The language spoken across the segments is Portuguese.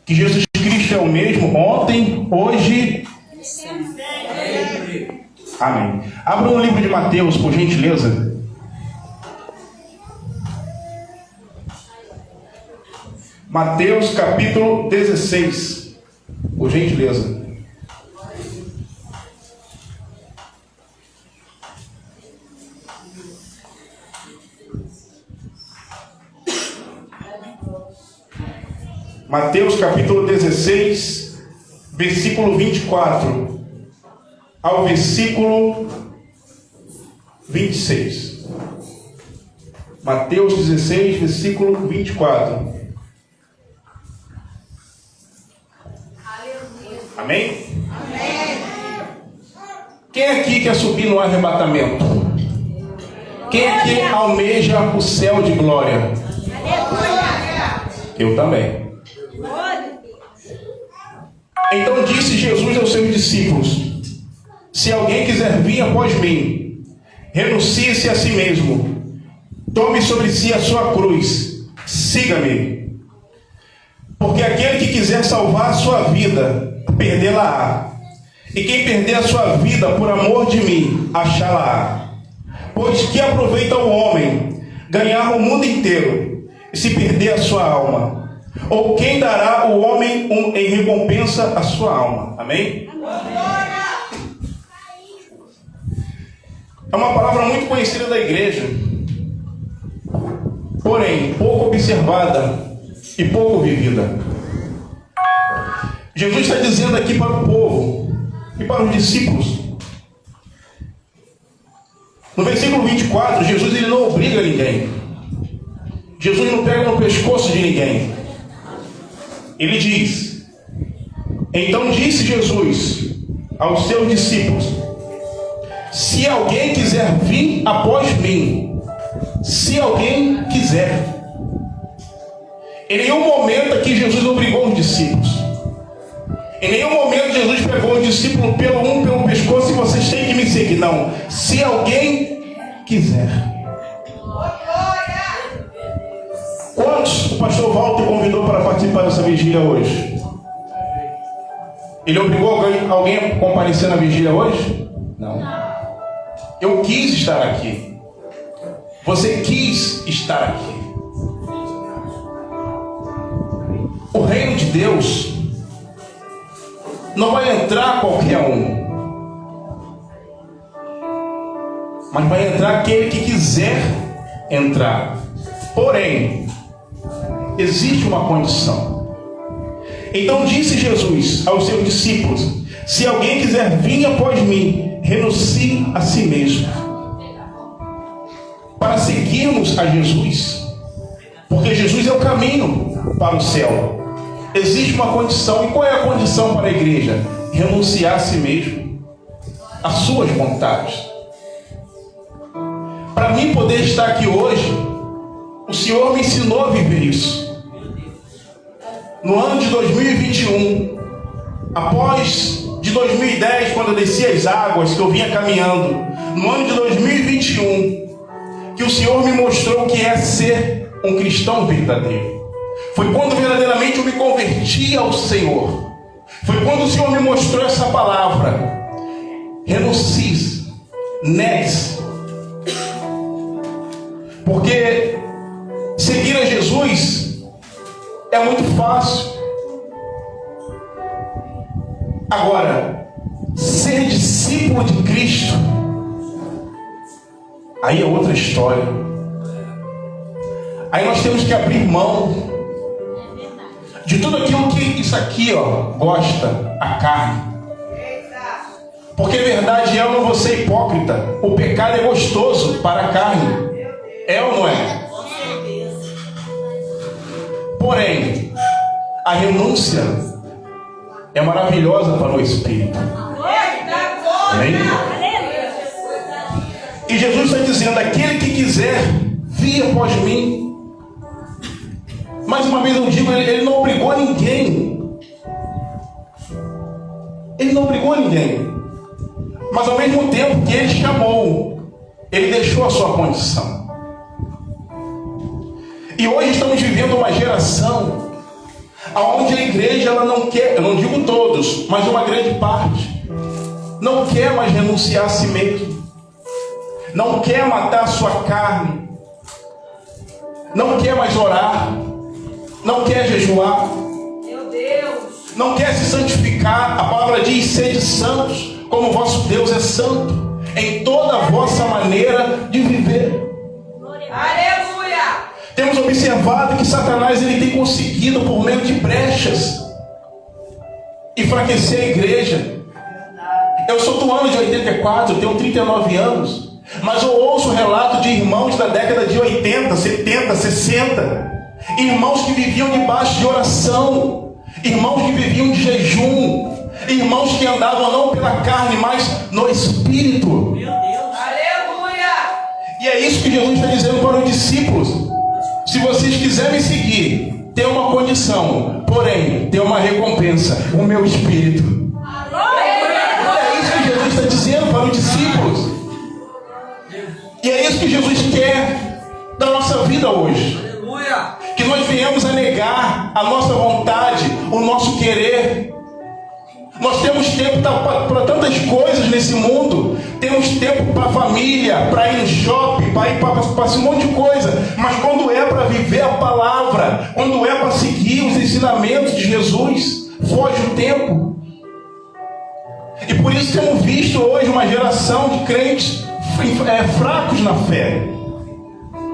Que Jesus Cristo é o mesmo ontem, hoje e sempre. Amém. Abra no livro de Mateus, por gentileza. Mateus capítulo 16, por gentileza. Mateus capítulo 16, versículo 24 ao versículo 26. Mateus 16, versículo 24. Amém? Amém. Quem aqui quer subir no arrebatamento? Quem aqui almeja o céu de glória? Eu também. Então disse Jesus aos seus discípulos: se alguém quiser vir após mim, renuncie-se a si mesmo, tome sobre si a sua cruz, siga-me. Porque aquele que quiser salvar a sua vida, perdê-la-á. E quem perder a sua vida por amor de mim, achá-la-á. Pois que aproveita o homem ganhar o mundo inteiro e se perder a sua alma? Ou quem dará o homem em recompensa a sua alma? Amém? É uma palavra muito conhecida da igreja, porém pouco observada e pouco vivida. Jesus está dizendo aqui para o povo e para os discípulos. No versículo 24, Jesus ele não obriga ninguém. Jesus não pega no pescoço de ninguém. Ele diz: então disse Jesus aos seus discípulos: se alguém quiser vir após mim, se alguém quiser. Em nenhum momento aqui Jesus obrigou os discípulos. Em nenhum momento Jesus pegou os discípulos pelo pescoço e vocês têm que me seguir. Não. Se alguém quiser. Quantos o pastor Walter convidou para participar dessa vigília hoje? Ele obrigou alguém a comparecer na vigília hoje? Não. Eu quis estar aqui. Você quis estar aqui. O reino de Deus não vai entrar qualquer um, mas vai entrar aquele que quiser entrar. Porém, existe uma condição. Então disse Jesus aos seus discípulos: se alguém quiser vir após mim, renuncie a si mesmo. Para seguirmos a Jesus, porque Jesus é o caminho para o céu, existe uma condição. E qual é a condição para a igreja? Renunciar a si mesmo, às suas vontades. Para mim poder estar aqui hoje, o Senhor me ensinou a viver isso. No ano de 2021, após de 2010, quando eu desci as águas, que eu vinha caminhando, no ano de 2021, que o Senhor me mostrou o que é ser um cristão verdadeiro. Foi quando verdadeiramente eu me converti ao Senhor. Foi quando o Senhor me mostrou essa palavra: renuncie, negue-se. Porque seguir a Jesus é muito fácil. Agora, ser discípulo de Cristo, aí é outra história. Aí nós temos que abrir mão de tudo aquilo que isso aqui, gosta, a carne. Porque a verdade é, eu não vou ser hipócrita, o pecado é gostoso para a carne. É ou não é? Porém, a renúncia é maravilhosa para o Espírito. Amém? E Jesus está dizendo: aquele que quiser vir após mim. Mais uma vez eu digo, ele não obrigou ninguém. Ele não obrigou ninguém. Mas ao mesmo tempo que ele chamou, ele deixou a sua condição. E hoje estamos vivendo uma geração Aonde a igreja ela não quer, eu não digo todos, mas uma grande parte, não quer mais renunciar a si mesmo, não quer matar a sua carne, não quer mais orar, não quer jejuar, meu Deus, não quer se santificar. A palavra diz: sede santos, como o vosso Deus é santo, em toda a vossa maneira de viver. aleluia. Temos observado que Satanás ele tem conseguido, por meio de brechas, enfraquecer a igreja. Eu sou do ano de 84, tenho 39 anos, mas eu ouço relato de irmãos da década de 80, 70, 60, irmãos que viviam debaixo de oração, irmãos que viviam de jejum, irmãos que andavam não pela carne, mas no Espírito. Meu Deus, aleluia. E é isso que Jesus está dizendo para os discípulos: se vocês quiserem me seguir, tem uma condição, porém, tem uma recompensa, o meu Espírito. É isso que Jesus está dizendo para os discípulos. E é isso que Jesus quer da nossa vida hoje. Que nós venhamos a negar a nossa vontade, o nosso querer. Nós temos tempo para tantas coisas nesse mundo. Temos tempo para a família, para ir no shopping, para ir para um monte de coisa. Mas quando é para viver a palavra, quando é para seguir os ensinamentos de Jesus, foge o tempo. E por isso temos visto hoje uma geração de crentes fracos na fé,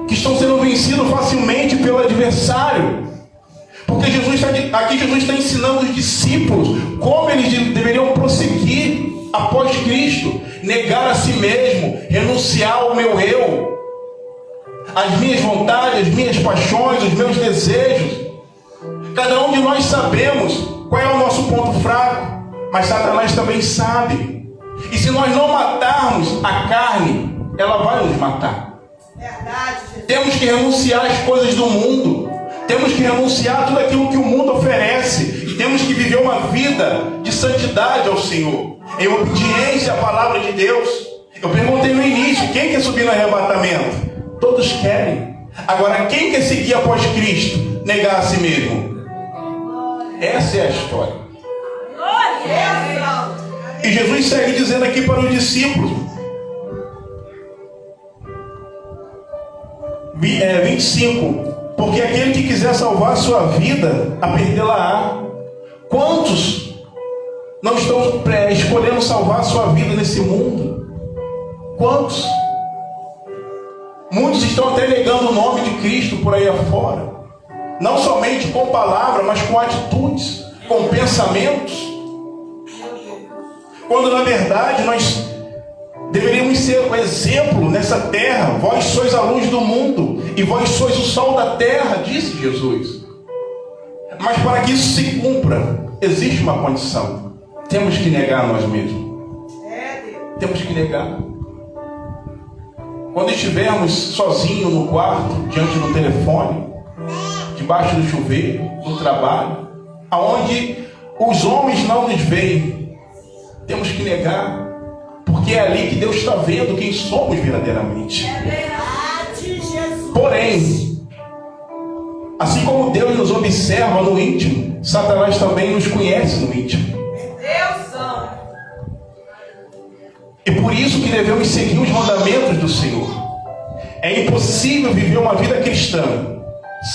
que estão sendo vencidos facilmente pelo adversário. Porque aqui Jesus está ensinando os discípulos como eles deveriam prosseguir após Cristo, negar a si mesmo, renunciar ao meu eu, as minhas vontades, as minhas paixões, os meus desejos. Cada um de nós sabemos qual é o nosso ponto fraco, mas Satanás também sabe. E se nós não matarmos a carne, ela vai nos matar. Verdade, Jesus. Temos que renunciar às coisas do mundo. Temos que renunciar a tudo aquilo que o mundo oferece. E temos que viver uma vida de santidade ao Senhor, em obediência à palavra de Deus. Eu perguntei no início: quem quer subir no arrebatamento? Todos querem. Agora, quem quer seguir após Cristo? Negar a si mesmo. Essa é a história. E Jesus segue dizendo aqui para os discípulos, 25: porque aquele que quiser salvar a sua vida, a perdê-la-á. Quantos não estão escolhendo salvar a sua vida nesse mundo? Quantos? Muitos estão até negando o nome de Cristo por aí afora, não somente com palavras, mas com atitudes, com pensamentos, quando na verdade nós deveríamos ser um exemplo nessa terra. Vós sois a luz do mundo e vós sois o sol da terra, disse Jesus. Mas para que isso se cumpra, existe uma condição: temos que negar a nós mesmos. Temos que negar. Quando estivermos sozinhos no quarto, diante do telefone, debaixo do chuveiro, no trabalho, aonde os homens não nos veem, temos que negar, porque é ali que Deus está vendo quem somos verdadeiramente. Porém, assim como Deus nos observa no íntimo, Satanás também nos conhece no íntimo. E por isso que devemos seguir os mandamentos do Senhor. É impossível viver uma vida cristã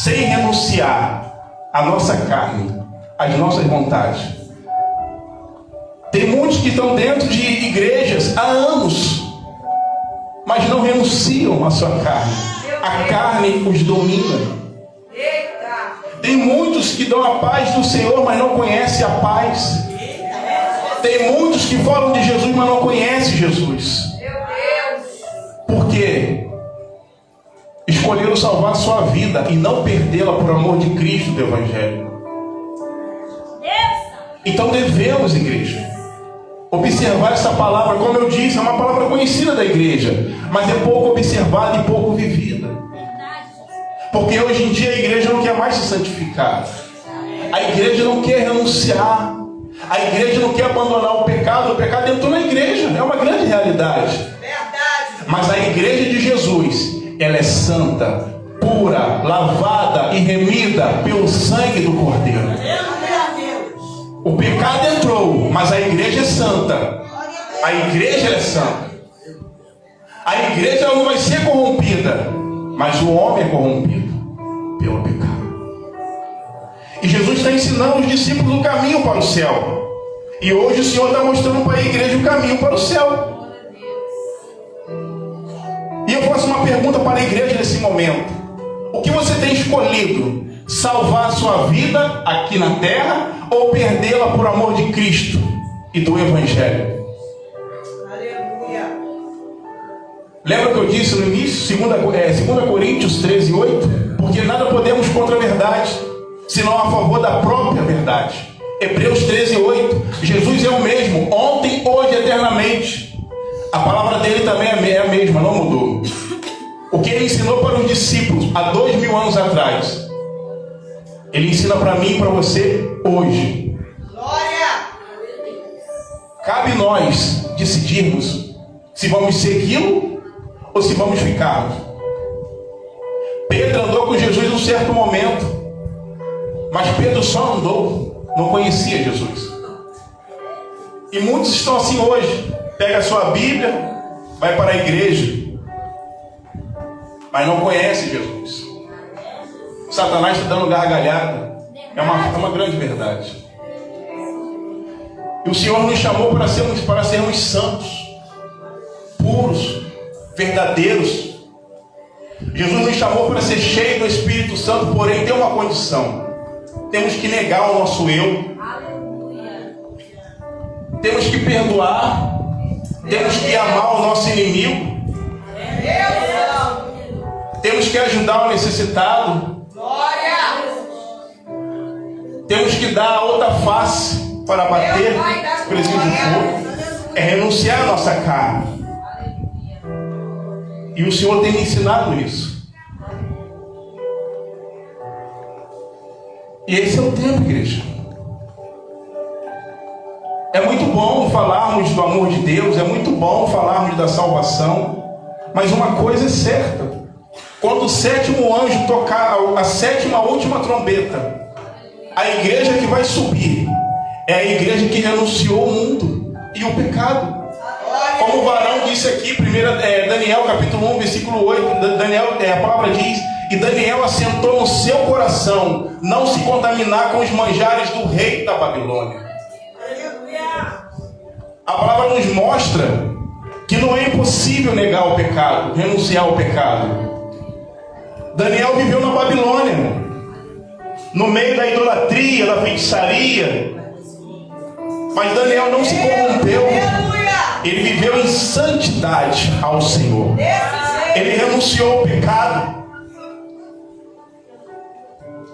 sem renunciar à nossa carne, às nossas vontades. Tem muitos que estão dentro de igrejas há anos, mas não renunciam à sua carne. A carne os domina. Tem muitos que dão a paz do Senhor, mas não conhecem a paz. Tem muitos que falam de Jesus, mas não conhecem Jesus. Por quê? Escolheram salvar a sua vida e não perdê-la por amor de Cristo do Evangelho. Então devemos, igreja, observar essa palavra. Como eu disse, é uma palavra conhecida da igreja, mas é pouco observada e pouco vivida. Porque hoje em dia a igreja não quer mais se santificar. A igreja não quer renunciar. A igreja não quer abandonar o pecado. O pecado entrou na igreja, é uma grande realidade. Mas a igreja de Jesus, ela é santa, pura, lavada e remida pelo sangue do Cordeiro. O pecado entrou, mas a igreja é santa. A igreja é santa. A igreja não vai ser corrompida, mas o homem é corrompido pelo pecado. E Jesus está ensinando os discípulos o caminho para o céu. E hoje o Senhor está mostrando para a igreja o caminho para o céu. E eu faço uma pergunta para a igreja nesse momento: o que você tem escolhido? Salvar a sua vida aqui na terra ou perdê-la por amor de Cristo e do Evangelho? Aleluia. Lembra que eu disse no início, 2 Coríntios 13, 8? Porque nada podemos contra a verdade, senão a favor da própria verdade. Hebreus 13, 8. Jesus é o mesmo, ontem, hoje, eternamente. A palavra dele também é a mesma, não mudou. O que ele ensinou para os discípulos há 2000 anos atrás, ele ensina para mim e para você hoje. Glória. Cabe nós decidirmos se vamos segui-lo ou se vamos ficar. Pedro andou com Jesus em um certo momento, mas Pedro só andou, não conhecia Jesus. E muitos estão assim hoje. Pega a sua Bíblia, vai para a igreja, mas não conhece Jesus. Satanás está dando gargalhada. É uma grande verdade. E o Senhor nos chamou para sermos santos, puros, verdadeiros. Jesus nos chamou para ser cheio do Espírito Santo, porém tem uma condição: temos que negar o nosso eu, temos que perdoar, temos que amar o nosso inimigo, temos que ajudar o necessitado, temos que dar a outra face para bater o presídio de fogo. É renunciar a nossa carne. E o Senhor tem me ensinado isso. E esse é o tempo, igreja. É muito bom falarmos do amor de Deus, é muito bom falarmos da salvação, mas uma coisa é certa: quando o sétimo anjo tocar a sétima última trombeta, a igreja que vai subir é a igreja que renunciou o mundo e o pecado. Como o varão disse aqui, Daniel capítulo 1, versículo 8, a palavra diz: e Daniel assentou no seu coração não se contaminar com os manjares do rei da Babilônia. A palavra nos mostra que não é impossível negar o pecado, renunciar ao pecado. Daniel viveu na Babilônia, no meio da idolatria, da feitiçaria, mas Daniel não se corrompeu. Ele viveu em santidade ao Senhor. Ele renunciou ao pecado.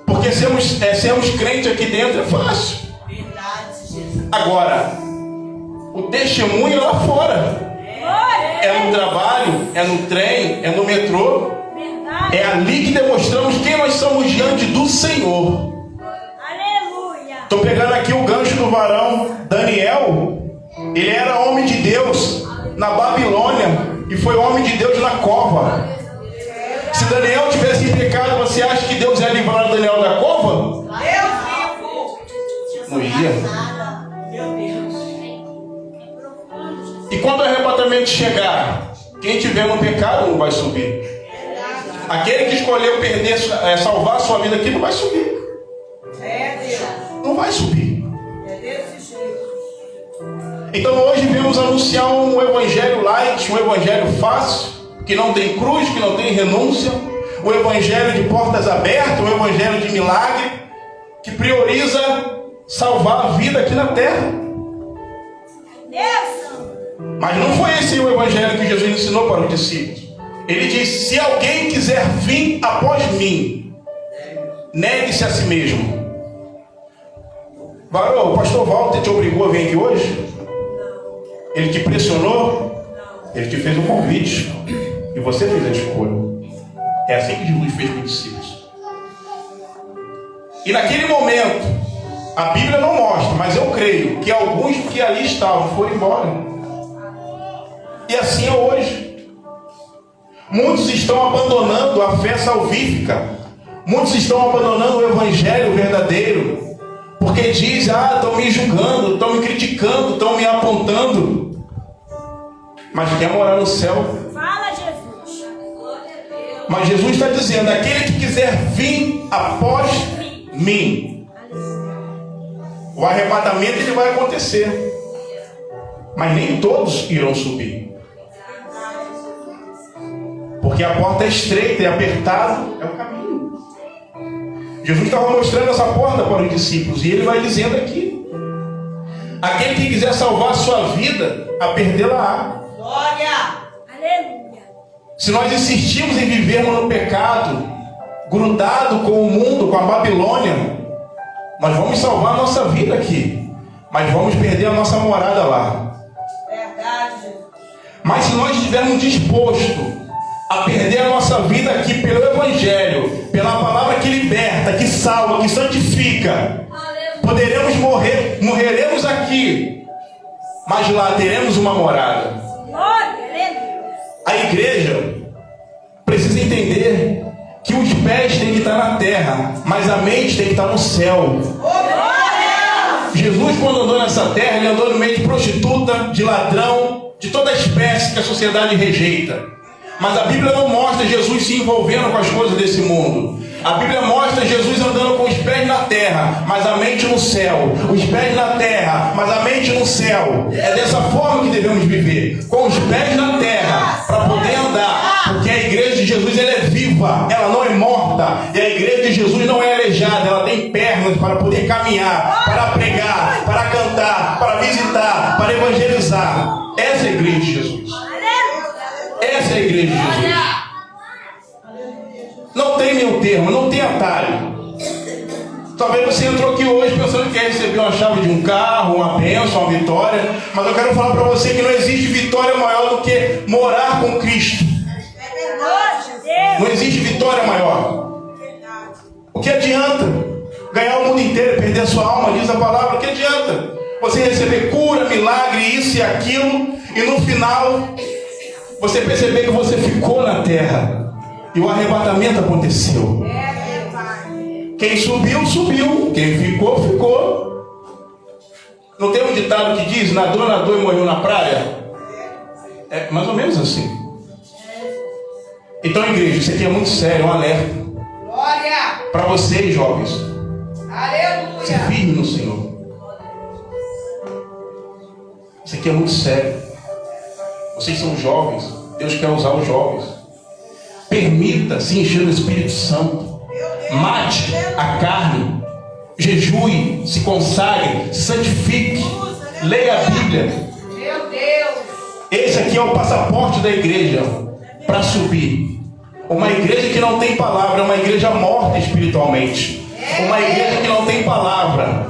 Porque sermos crentes aqui dentro é fácil. Agora, o testemunho é lá fora. É no trabalho, é no trem, é no metrô. É ali que demonstramos quem nós somos diante do Senhor. Estou pegando aqui o gancho do varão Daniel. Ele era homem de Deus na Babilônia e foi homem de Deus na cova. Se Daniel tivesse em pecado, você acha que Deus ia livrar Daniel da cova? Não ia. E quando o arrebatamento chegar, quem tiver no pecado não vai subir. Aquele que escolheu salvar a sua vida aqui não vai subir. Não vai subir. Então hoje viemos anunciar um evangelho light, um evangelho fácil, que não tem cruz, que não tem renúncia, um evangelho de portas abertas, um evangelho de milagre, que prioriza salvar a vida aqui na terra. Mas não foi esse o evangelho que Jesus ensinou para os discípulos. Ele disse: se alguém quiser vir após mim, negue-se a si mesmo. Varão, o pastor Walter te obrigou a vir aqui hoje? Ele te pressionou? Ele te fez um convite e você fez a escolha. É assim que Jesus fez com os discípulos. E naquele momento, a Bíblia não mostra, mas eu creio que alguns que ali estavam foram embora. E assim é hoje. Muitos estão abandonando a fé salvífica. Muitos estão abandonando o evangelho verdadeiro. Porque dizem, estão me julgando, estão me criticando, estão me apontando. Mas quer morar no céu. Fala, Jesus. Mas Jesus está dizendo, aquele que quiser vir após mim. O arrebatamento ele vai acontecer. Mas nem todos irão subir. Porque a porta é estreita e apertado é o caminho. Jesus estava mostrando essa porta para os discípulos. E ele vai dizendo aqui: aquele que quiser salvar a sua vida, a perdê-la-á. Glória. Aleluia. Se nós insistirmos em vivermos no pecado, grudado com o mundo, com a Babilônia, nós vamos salvar a nossa vida aqui, mas vamos perder a nossa morada lá. Verdade, Jesus. Mas se nós estivermos dispostos a perder a nossa vida aqui pelo Evangelho, pela palavra que liberta, que salva, que santifica, poderemos morreremos aqui, mas lá teremos uma morada. Glória, aleluia. A igreja precisa entender que os pés têm que estar na terra, mas a mente tem que estar no céu. Jesus, quando andou nessa terra, ele andou no meio de prostituta, de ladrão, de toda espécie que a sociedade rejeita. Mas a Bíblia não mostra Jesus se envolvendo com as coisas desse mundo. A Bíblia mostra Jesus andando com os pés na terra, mas a mente no céu. Os pés na terra, mas a mente no céu. É dessa forma que devemos viver, com os pés na terra, para poder andar. Porque a igreja de Jesus ela é viva, ela não é morta. E a igreja de Jesus não é aleijada, ela tem pernas para poder caminhar, para pregar, para cantar, para visitar, para evangelizar. Essa é a igreja de Jesus. Essa é a igreja de Jesus. Não tem meio termo, não tem atalho. Talvez você entrou aqui hoje pensando que quer receber uma chave de um carro, uma bênção, uma vitória. Mas eu quero falar para você que não existe vitória maior do que morar com Cristo. Não existe vitória maior. O que adianta ganhar o mundo inteiro e perder a sua alma, diz a palavra? O que adianta você receber cura, milagre, isso e aquilo, e no final você perceber que você ficou na terra e o arrebatamento aconteceu? Quem subiu, subiu. Quem ficou, ficou. Não tem um ditado que diz: nadou, nadou e morreu na praia? É mais ou menos assim. Então, igreja, isso aqui é muito sério, é um alerta. Glória. Para vocês, jovens. Se Aleluia. firme no Senhor. Isso aqui é muito sério. Vocês são jovens. Deus quer usar os jovens. Permita se encher do Espírito Santo. Mate a carne. Jejue, se consagre, se santifique. Leia a Bíblia. Meu Deus. Esse aqui é o passaporte da igreja para subir. Uma igreja que não tem palavra é uma igreja morta espiritualmente. Uma igreja que não tem palavra,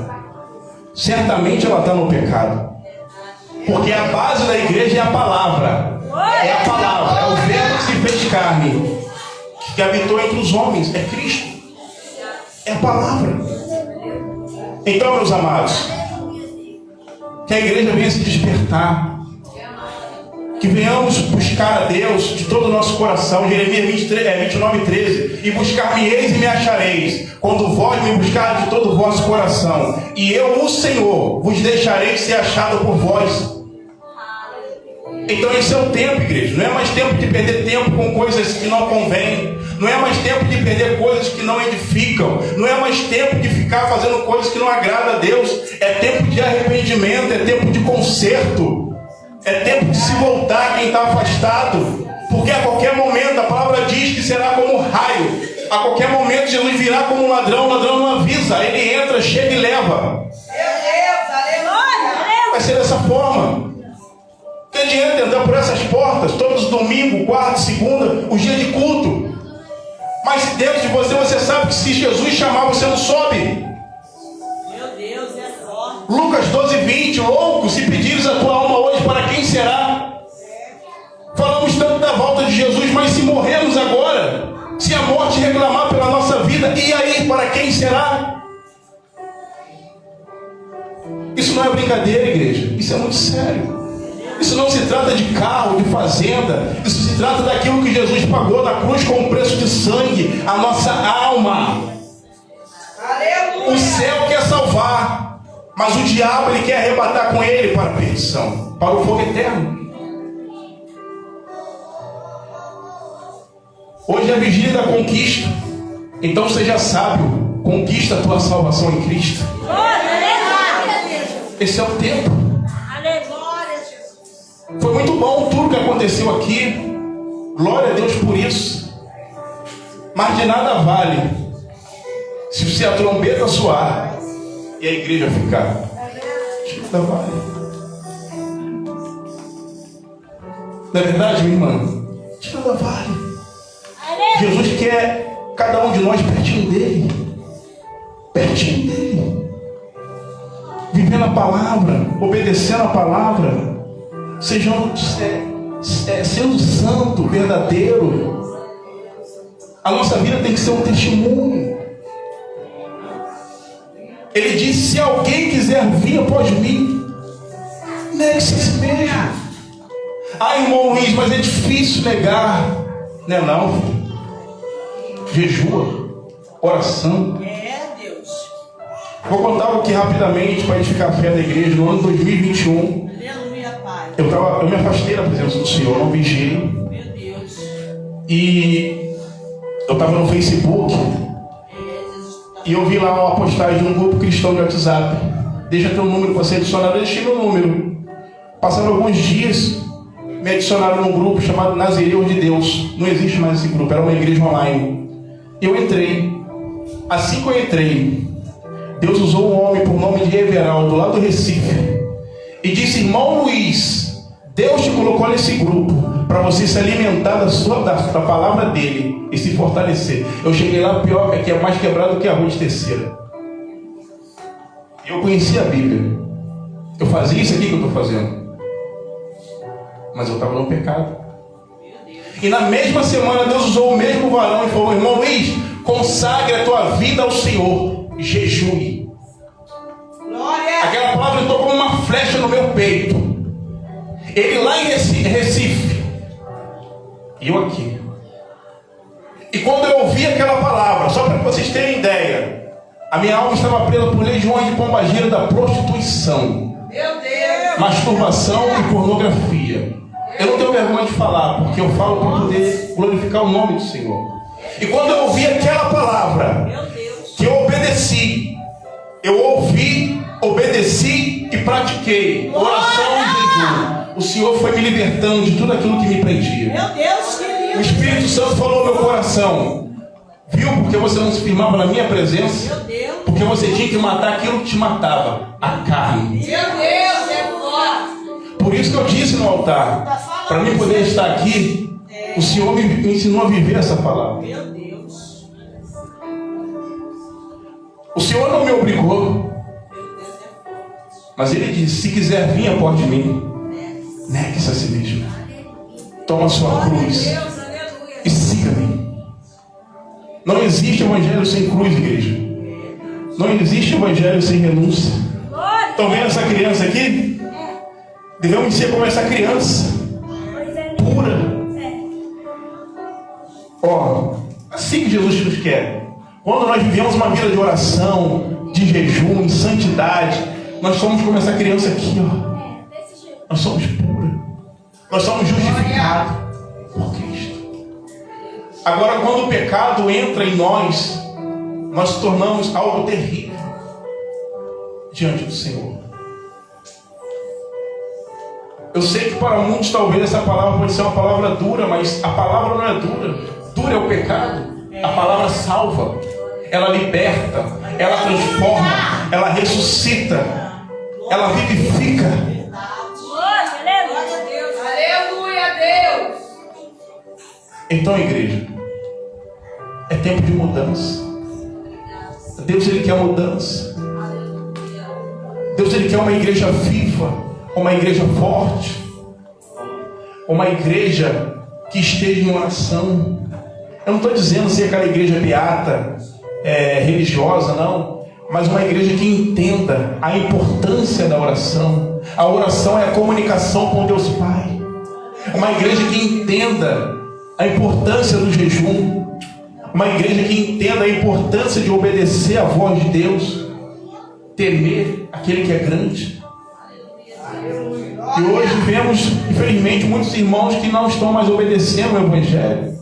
certamente ela está no pecado. Porque a base da igreja é a palavra. É a palavra, é o verbo que se fez carne, que habitou entre os homens, é Cristo. É a palavra. Então, meus amados, que a igreja venha se despertar. Que venhamos buscar a Deus de todo o nosso coração. Jeremias 29:13. E buscar-me-eis e me achareis, quando vós me buscardes de todo o vosso coração. E eu, o Senhor, vos deixarei ser achado por vós. Então esse é o tempo, igreja. Não é mais tempo de perder tempo com coisas que não convêm. Não é mais tempo de perder coisas que não edificam. Não é mais tempo de ficar fazendo coisas que não agradam a Deus. É tempo de arrependimento, é tempo de conserto. É tempo de se voltar quem está afastado. Porque a qualquer momento, a palavra diz que será como um raio. A qualquer momento Jesus virá como um ladrão. O ladrão não avisa. Ele entra, chega e leva. Meu Deus, aleluia. Vai ser dessa forma. Não adianta andar por essas portas todos os domingos, quarta, segunda, os dias de culto. Mas dentro de você, você sabe que se Jesus chamar, você não sobe. Meu Deus, é forte. Lucas 12:20. Louco, se pedires a tua alma hoje, para quem será? Falamos tanto da volta de Jesus, mas se morrermos agora, se a morte reclamar pela nossa vida, e aí, para quem será? Isso não é brincadeira, igreja. Isso é muito sério. Isso não se trata de carro, de fazenda. Isso se trata daquilo que Jesus pagou na cruz com o preço de sangue, a nossa alma. Aleluia. O céu quer salvar, mas o diabo ele quer arrebatar com ele para a perdição, para o fogo eterno. Hoje é a vigília da conquista. Então seja sábio, conquista a tua salvação em Cristo. Esse é o tempo. Foi muito bom tudo que aconteceu aqui. Glória a Deus por isso. Mas de nada vale se a trombeta soar e a igreja ficar. De nada vale. Não é verdade, minha irmã? De nada vale. Jesus quer cada um de nós pertinho dele. Pertinho dele. Vivendo a palavra, obedecendo a palavra. Sendo santo, verdadeiro. A nossa vida tem que ser um testemunho. Ele disse: se alguém quiser vir após mim, negue-se a si mesmo. Ah, irmão Luiz, mas é difícil negar. Não é não. Jejua, oração. Deus. Vou contar aqui rapidamente para edificar a fé da igreja. No ano 2021, Aleluia, Pai. eu me afastei da presença do Senhor, não vigiei. Meu Deus. E eu estava no Facebook e eu vi lá uma postagem de um grupo cristão de WhatsApp. Deixa teu número para ser adicionado. Eu deixei meu número. Passaram alguns dias, me adicionaram num grupo chamado Nazireus de Deus. Não existe mais esse grupo, era uma igreja online. Eu entrei. Assim que eu entrei, Deus usou um homem por nome de Everaldo, lá do Recife, e disse: irmão Luiz, Deus te colocou nesse grupo para você se alimentar da palavra dele e se fortalecer. Eu cheguei lá, pior que é mais quebrado que arroz de terceira. Eu conhecia a Bíblia. Eu fazia isso aqui que eu estou fazendo, mas eu estava no pecado. E na mesma semana Deus usou o mesmo varão e falou: irmão Luiz, consagre a tua vida ao Senhor, jejue. Glória. Aquela palavra entrou como uma flecha no meu peito. Ele lá em Recife e eu aqui. E quando eu ouvi aquela palavra, só para que vocês terem ideia, a minha alma estava presa por legiões de pombagira da prostituição, Meu Deus. masturbação e pornografia. Eu não tenho vergonha de falar, porque eu falo para poder glorificar o nome do Senhor. E quando eu ouvi aquela palavra, Meu Deus. que eu obedeci, eu ouvi, obedeci e pratiquei oração e jejum, o Senhor foi me libertando de tudo aquilo que me prendia. Meu Deus, que lindo. O Espírito Santo falou ao meu coração: viu porque você não se firmava na minha presença? Meu Deus. Porque você tinha que matar aquilo que te matava, a carne. Meu Deus, é forte. Por isso que eu disse no altar, para mim poder estar aqui, o Senhor me ensinou a viver essa palavra. Meu Deus. O Senhor não me obrigou, mas Ele disse: se quiser vir após de mim, negue-se a si mesmo. Toma a sua cruz e siga-me. Não existe evangelho sem cruz, igreja. Não existe evangelho sem renúncia. Estão vendo essa criança aqui? Devemos ser como essa criança, pura. Ó, assim que Jesus nos quer. Quando nós vivemos uma vida de oração, de jejum, de santidade, nós somos como essa criança aqui, ó. Nós somos puros. Nós somos justificados por Cristo. Agora, quando o pecado entra em nós, nós nos tornamos algo terrível diante do Senhor. Eu sei que para muitos talvez essa palavra pode ser uma palavra dura, mas a palavra não é dura. Dura é o pecado. A palavra salva, ela liberta, ela transforma, ela ressuscita, ela vivifica. Aleluia, Deus. Então, igreja, é tempo de mudança. Deus, Ele quer mudança. Deus, Ele quer uma igreja viva, uma igreja forte, uma igreja que esteja em oração. Eu não estou dizendo ser aquela igreja beata, religiosa, não, mas uma igreja que entenda a importância da oração, A oração é a comunicação com Deus Pai. Uma igreja que entenda a importância do jejum. Uma igreja que entenda a importância de obedecer à voz de Deus. Temer aquele que é grande. E hoje vemos, infelizmente, muitos irmãos que não estão mais obedecendo ao Evangelho.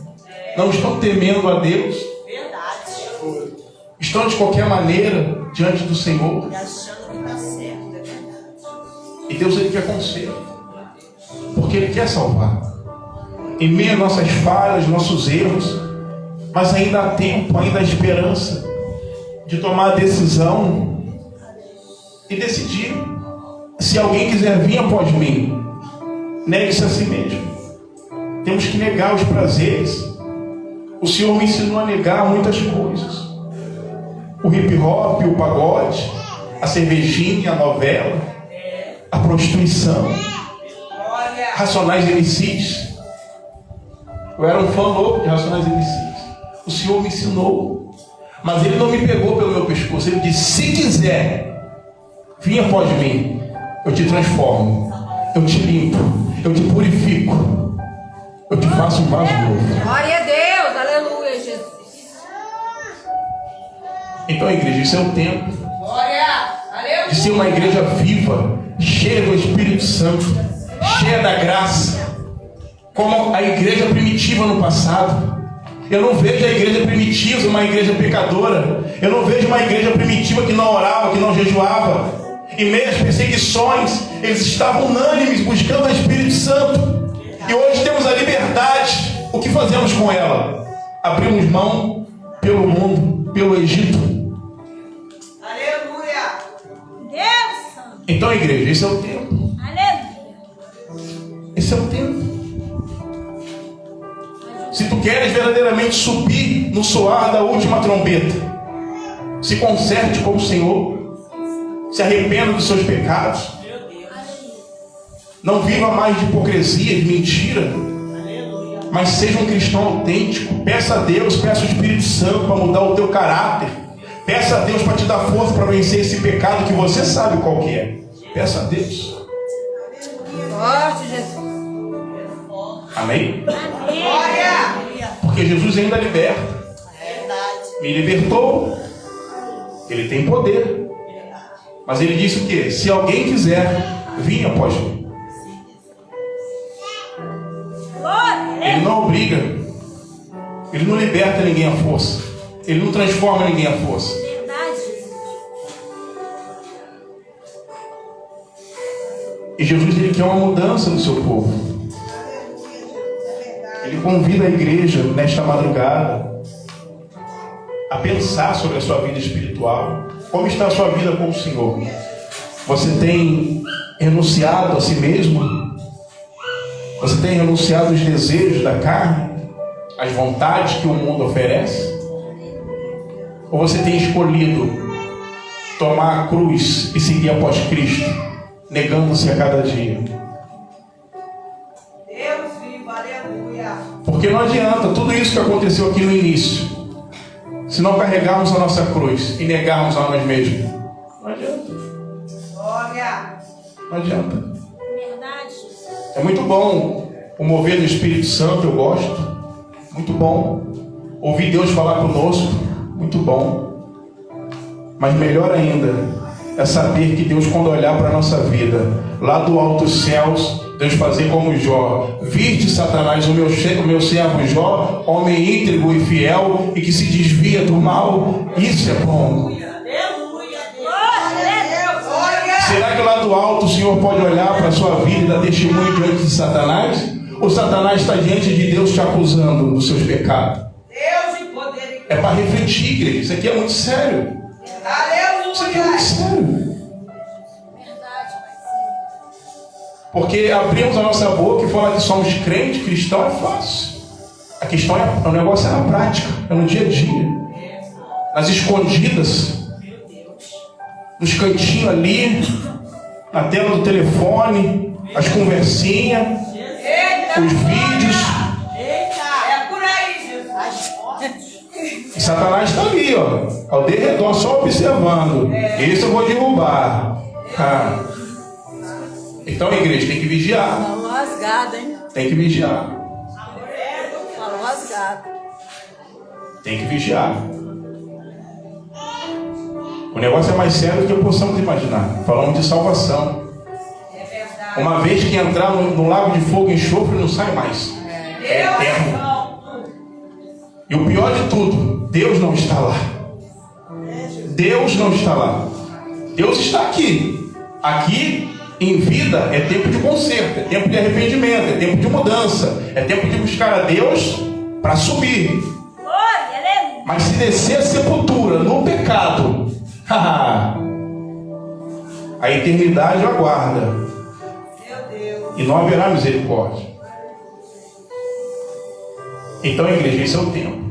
Não estão temendo a Deus. Verdade. Estão de qualquer maneira diante do Senhor. E achando que está certo, é verdade. E Deus, Ele quer conselho. Porque Ele quer salvar. Em meio às nossas falhas, nossos erros. Mas ainda há tempo, ainda há esperança de tomar a decisão e decidir. Se alguém quiser vir após mim, negue-se a si mesmo. Temos que negar os prazeres. O Senhor me ensinou a negar muitas coisas. O hip hop, o pagode, a cervejinha, a novela, a prostituição, Racionais MCs. Eu era um fã louco de Racionais MCs. O Senhor me ensinou, mas Ele não me pegou pelo meu pescoço. Ele disse: se quiser, vim após mim, eu te transformo, eu te limpo, eu te purifico, eu te faço um vaso novo. Glória a Deus, aleluia, Jesus. Então, igreja, isso é o tempo Glória, aleluia. de ser uma igreja viva, cheia do Espírito Santo, cheia da graça, como a igreja primitiva no passado. Eu não vejo a igreja primitiva uma igreja pecadora. Eu não vejo uma igreja primitiva que não orava, que não jejuava. Em meio às perseguições, eles estavam unânimes buscando o Espírito Santo. E hoje temos a liberdade. O que fazemos com ela? Abrimos mão pelo mundo, pelo Egito. Aleluia. Deus Santo. Então, igreja, esse é o tempo. Aleluia. Esse é o tempo. Se tu queres verdadeiramente subir no soar da última trombeta, se conserte com o Senhor, se arrependa dos seus pecados, não viva mais de hipocrisia, de mentira, mas seja um cristão autêntico. Peça a Deus, peça o Espírito Santo para mudar o teu caráter. Peça a Deus para te dar força para vencer esse pecado que você sabe qual que é. Peça a Deus. Forte, Jesus. Amém? Glória. Porque Jesus ainda liberta. Verdade. Me libertou. Ele tem poder. Mas ele disse o quê? Se alguém quiser, vinha após mim. Ele não obriga. Ele não liberta ninguém à força. Ele não transforma ninguém à força. Verdade. E Jesus, ele quer uma mudança no seu povo. Ele convida a igreja nesta madrugada a pensar sobre a sua vida espiritual. Como está a sua vida com o Senhor? Você tem renunciado a si mesmo? Você tem renunciado aos desejos da carne? Às vontades que o mundo oferece? Ou você tem escolhido tomar a cruz e seguir após Cristo, negando-se a cada dia? Deus vivo, aleluia. Porque não adianta tudo isso que aconteceu aqui no início, se não carregarmos a nossa cruz e negarmos a nós mesmos. Não adianta. Glória. Não adianta. Verdade. É muito bom o mover do Espírito Santo, eu gosto. Muito bom. Ouvir Deus falar conosco, muito bom. Mas melhor ainda é saber que Deus, quando olhar para a nossa vida, lá do alto dos céus, Deus fazer como Jó: viste, Satanás, o meu servo Jó, homem íntegro e fiel, e que se desvia do mal. Isso é bom. Aleluia. Glória. Será que lá do alto o Senhor pode olhar para a sua vida e dar testemunho diante de Satanás? Ou Satanás está diante de Deus te acusando dos seus pecados? Deus em poder. É para refletir, igreja. Isso aqui é muito sério. Isso aqui é muito Aleluia. sério. Verdade. Porque abrimos a nossa boca e falar que somos crentes, cristão, é fácil. A questão é, o negócio é na prática, é no dia a dia. Nas escondidas, nos cantinhos ali, na tela do telefone, as conversinhas, Eita. os vídeos. Eita. É por aí, Jesus. E Satanás está ali, ó, ao derredor, só observando. Isso eu vou derrubar. Ah. Então a igreja tem que vigiar. Falou rasgado, hein? Tem que vigiar. Falou rasgado. Tem que vigiar. O negócio é mais sério do que possamos imaginar. Falamos de salvação. É verdade. Uma vez que entrar no lago de fogo e enxofre, não sai mais. É eterno. E o pior de tudo, Deus não está lá. Deus não está lá. Deus está aqui. Aqui, em vida, é tempo de conserto, é tempo de arrependimento, é tempo de mudança, é tempo de buscar a Deus para subir. Glória, aleluia. Mas se descer a sepultura no pecado, a eternidade o aguarda. Meu Deus. E não haverá misericórdia. Então, igreja, esse é o tempo.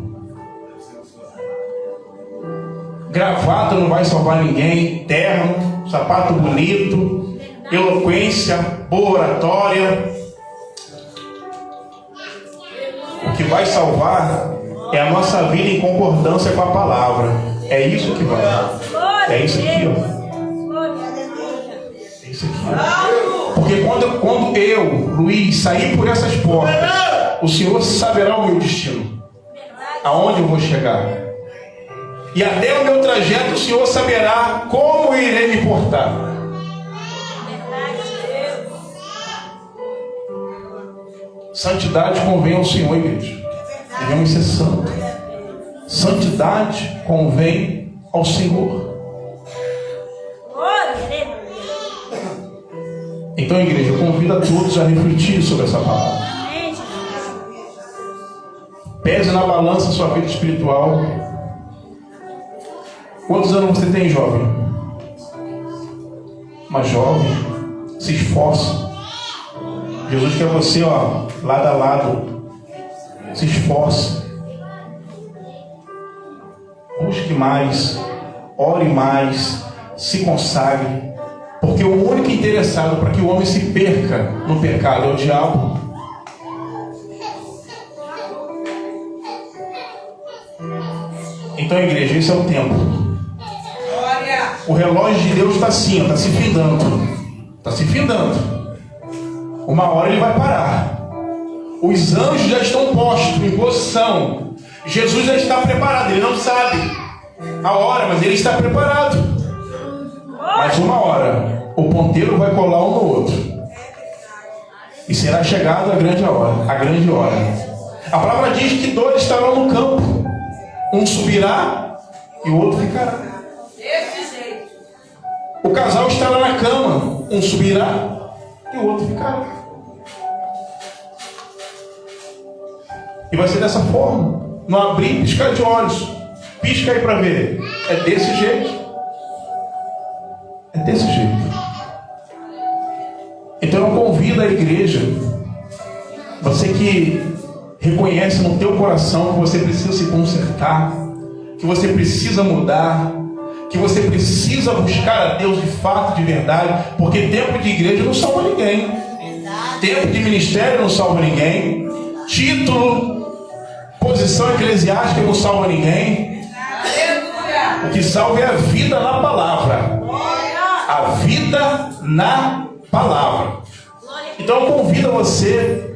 Gravata não vai salvar ninguém. Terno, sapato bonito, eloquência, boa oratória. O que vai salvar é a nossa vida em concordância com a palavra. É isso que vai. Glória, É isso aqui, ó. glória, aleluia. É isso aqui, ó. Porque quando eu, Luiz, sair por essas portas, o Senhor saberá o meu destino. Aonde eu vou chegar. E até o meu trajeto o Senhor saberá como eu irei me portar. Santidade convém ao Senhor, igreja. Devemos ser santos. Santidade convém ao Senhor. Glória, aleluia. Então, igreja, eu convido a todos a refletir sobre essa palavra. Amém, Jesus. Pese na balança a sua vida espiritual. Quantos anos você tem, jovem? Uma jovem. Se esforce. Jesus quer você, ó, lado a lado. Se esforce. Busque mais. Ore mais. Se consagre. Porque o único interessado para que o homem se perca no pecado é o diabo. Então, igreja, esse é o tempo. Glória. O relógio de Deus está assim, está se findando. Está se findando. Uma hora ele vai parar. Os anjos já estão postos em posição. Jesus já está preparado. Ele não sabe a hora, mas ele está preparado. Mas uma hora, o ponteiro vai colar um no outro. E será chegada a grande hora. A grande hora. A palavra diz que dois estarão no campo. Um subirá e o outro ficará. Desse jeito. O casal estará na cama. Um subirá e o outro ficará. E vai ser dessa forma. Não abrir e piscar de olhos. Pisca aí para ver. É desse jeito. É desse jeito. Então eu convido a igreja. Você que reconhece no teu coração que você precisa se consertar, que você precisa mudar, que você precisa buscar a Deus de fato, de verdade, porque tempo de igreja não salva ninguém. Tempo de ministério não salva ninguém. Título, posição eclesiástica não salva ninguém. Aleluia. O que salva é a vida na palavra. A vida na palavra. Então eu convido a você,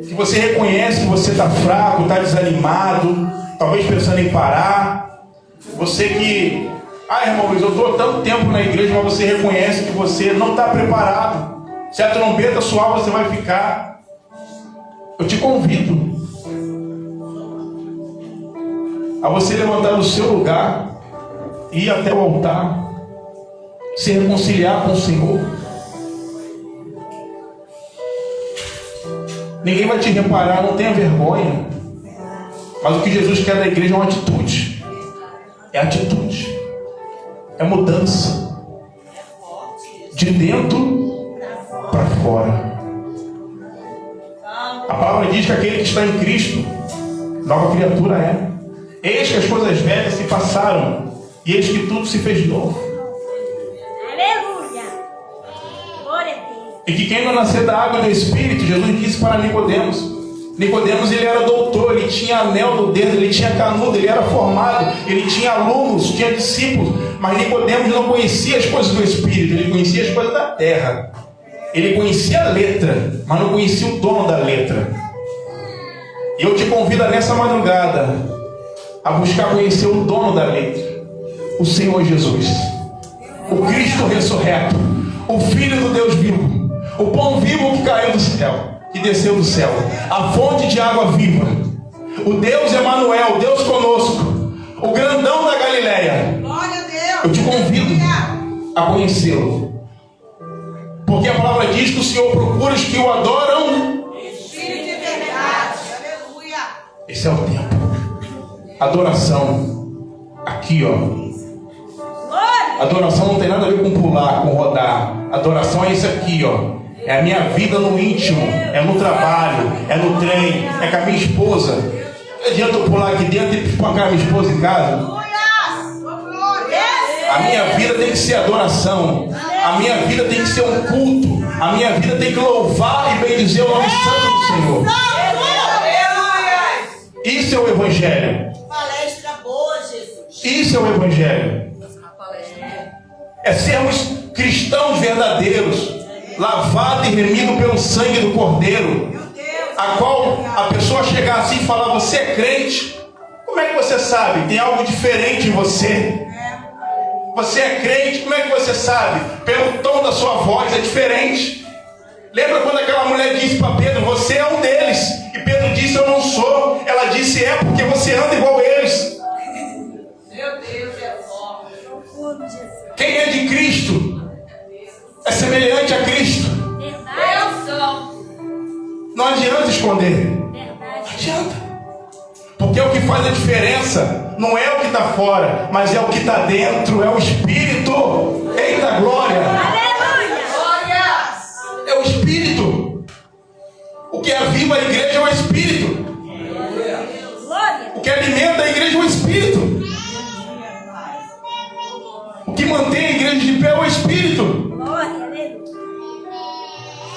que você reconhece que você está fraco, está desanimado, talvez pensando em parar. Você que, irmão Luiz, eu estou há tanto tempo na igreja, mas você reconhece que você não está preparado. Se a trombeta soar, você vai ficar. Eu te convido a você levantar do seu lugar, ir até o altar, se reconciliar com o Senhor. Ninguém vai te reparar, não tenha vergonha. Mas o que Jesus quer da igreja é uma atitude. É atitude. É mudança. De dentro para fora. A palavra diz que aquele que está em Cristo, nova criatura é. Eis que as coisas velhas se passaram, e eis que tudo se fez novo. Aleluia. Glória a Deus. E que quem não nascer da água e do Espírito, Jesus disse para Nicodemos. Nicodemos, ele era doutor, ele tinha anel no dedo, ele tinha canudo, ele era formado, ele tinha alunos, tinha discípulos, mas Nicodemos não conhecia as coisas do Espírito, ele conhecia as coisas da terra. Ele conhecia a letra, mas não conhecia o dono da letra. E eu te convido nessa madrugada a buscar conhecer o dono da letra, o Senhor Jesus, o Cristo ressurreto, o Filho do Deus vivo, o pão vivo que caiu do céu, que desceu do céu, a fonte de água viva, o Deus Emanuel, Deus conosco, o grandão da Galileia. Glória a Deus. Eu te convido a conhecê-lo, porque a palavra diz que o Senhor procura os que o adoram. Espírito de verdade. Aleluia. Esse é o tempo. Adoração. Aqui, ó. Glória. Adoração não tem nada a ver com pular, com rodar. Adoração é isso aqui, ó. É a minha vida no íntimo, é no trabalho, é no trem, é com a minha esposa. Não adianta eu pular aqui dentro e espancar a minha esposa em casa. Glória. A minha vida tem que ser adoração. A minha vida tem que ser um culto. A minha vida tem que louvar e bendizer o nome santo do Senhor. Aleluia. Isso é o Evangelho. Palestra boa, Jesus. Isso é o Evangelho. É sermos cristãos verdadeiros, lavado e remido pelo sangue do Cordeiro, Meu Deus. a qual a pessoa chegar assim e falar: você é crente? Como é que você sabe? Tem algo diferente em você. Você é crente? Como é que você sabe? Pelo tom da sua voz é diferente. Lembra quando aquela mulher disse para Pedro: você é um deles? E Pedro disse: eu não sou. Ela disse: é porque você anda igual eles. Meu Deus, é forte. Profundo, Jesus. Quem é de Cristo é semelhante a Cristo. Verdade. Não adianta esconder. Não Verdade. adianta. Porque o que faz a diferença não é o que está fora, mas é o que está dentro, é o Espírito. Eita glória! Aleluia. Glória. É o Espírito. O que aviva a igreja é o Espírito. Glória. O que alimenta a igreja é o Espírito. O que mantém a igreja de pé é o Espírito. Glória. Aleluia.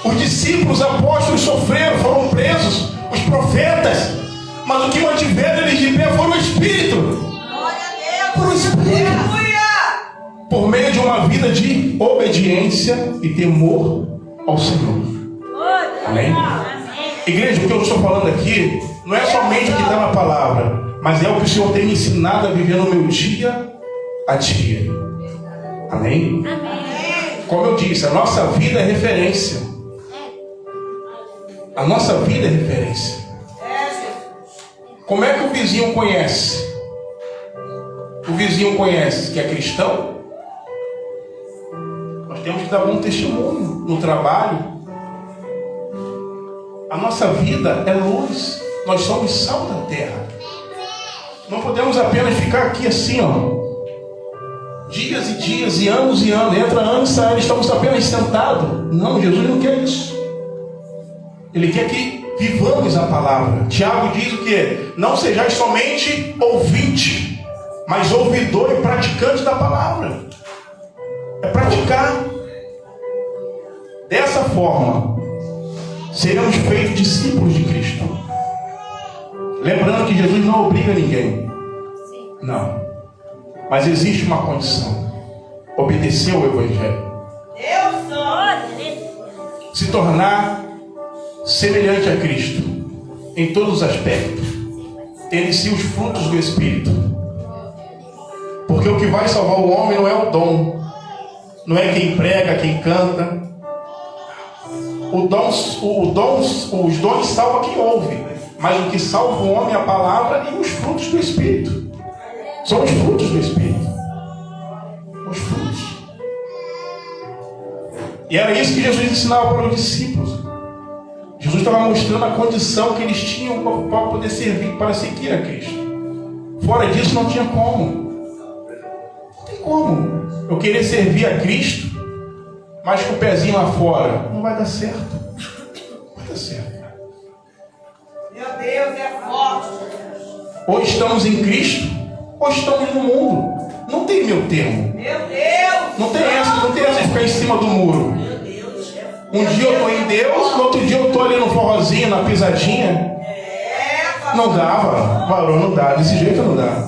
Os discípulos apóstolos sofreram, foram presos, os profetas, mas o que mantiveram eles de pé foi o Espírito. Glória a Deus. Por o Espírito. Aleluia. Por meio de uma vida de obediência e temor ao Senhor. Glória. Amém? Amém. Igreja, o que eu estou falando aqui não é somente o que está na palavra, mas é o que o Senhor tem me ensinado a viver no meu dia a dia. Amém? Amém. Como eu disse, a nossa vida é referência. A nossa vida é referência. É, Jesus. Como é que o vizinho conhece? O vizinho conhece que é cristão? Nós temos que dar bom testemunho no trabalho. A nossa vida é luz. Nós somos sal da terra. Não podemos apenas ficar aqui assim, ó. Dias e dias e anos. Entra ano e sai. Estamos apenas sentados. Não, Jesus não quer isso. Ele quer que vivamos a palavra. Tiago diz o quê? Não sejais somente ouvinte, mas ouvidor e praticante da palavra. É praticar. Dessa forma, seremos feitos discípulos de Cristo. Lembrando que Jesus não obriga ninguém. Não. Mas existe uma condição: obedecer ao Evangelho. Deus só. Glória. Aleluia. Se tornar semelhante a Cristo em todos os aspectos, tendo em si os frutos do Espírito. Porque o que vai salvar o homem não é o dom, não é quem prega, quem canta. Os dons salvam quem ouve, mas o que salva o homem é a palavra e os frutos do Espírito. São os frutos do Espírito. Os frutos. E era isso que Jesus ensinava para os discípulos. Jesus estava mostrando a condição que eles tinham para poder servir, para seguir a Cristo. Fora disso não tinha como. Não tem como eu querer servir a Cristo, mas com o pezinho lá fora. Não vai dar certo. Não vai dar certo. Meu Deus, é forte. Ou estamos em Cristo, ou estamos no mundo. Não tem meu termo. Meu Deus. Não tem essa de ficar em cima do muro. Um dia eu estou em Deus, no outro dia eu estou ali no forrozinho, na pisadinha. Não dá, varão, não dá. Desse jeito não dá.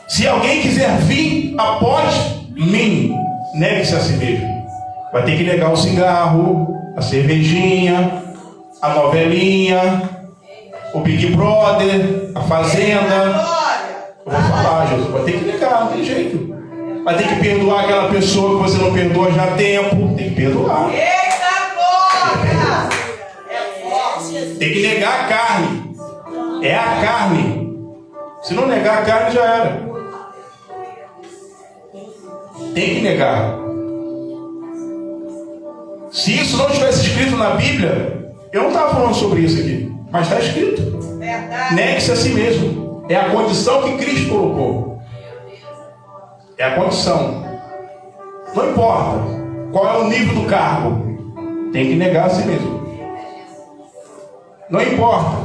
Se alguém quiser vir após mim, negue-se a si mesmo. Vai ter que negar o cigarro, a cervejinha, a novelinha, o Big Brother, a Fazenda. Eu vou falar, Jesus, vai ter que negar, não tem jeito. Vai ter que perdoar aquela pessoa que você não perdoa já há tempo. Tem que perdoar. Eita glória! É forte. Tem que negar a carne. É a carne. Se não negar a carne, já era. Tem que negar. Se isso não estivesse escrito na Bíblia, eu não estava falando sobre isso aqui. Mas está escrito. Verdade. Negue-se a si mesmo. É a condição que Cristo colocou. É a condição. Não importa qual é o nível do cargo. Tem que negar a si mesmo. Não importa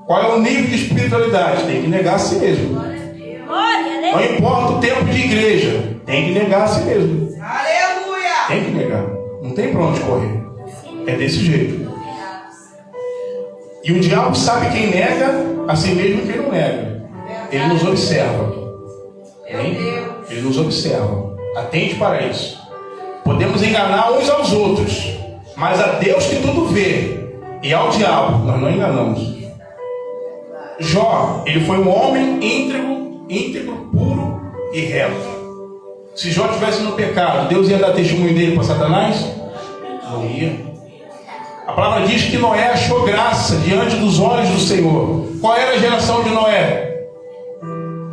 qual é o nível de espiritualidade. Tem que negar a si mesmo. Não importa o tempo de igreja. Tem que negar a si mesmo. Aleluia! Tem que negar. Não tem para onde correr. É desse jeito. E o diabo sabe quem nega a si mesmo e quem não nega. Ele nos observa. Ele nos observa. Atente para isso. Podemos enganar uns aos outros, mas a Deus que tudo vê, e ao diabo nós não enganamos. Jó, ele foi um homem íntegro, puro e reto. Se Jó estivesse no pecado, Deus ia dar testemunho dele para Satanás? Não ia. A palavra diz que Noé achou graça diante dos olhos do Senhor. Qual era a geração de Noé?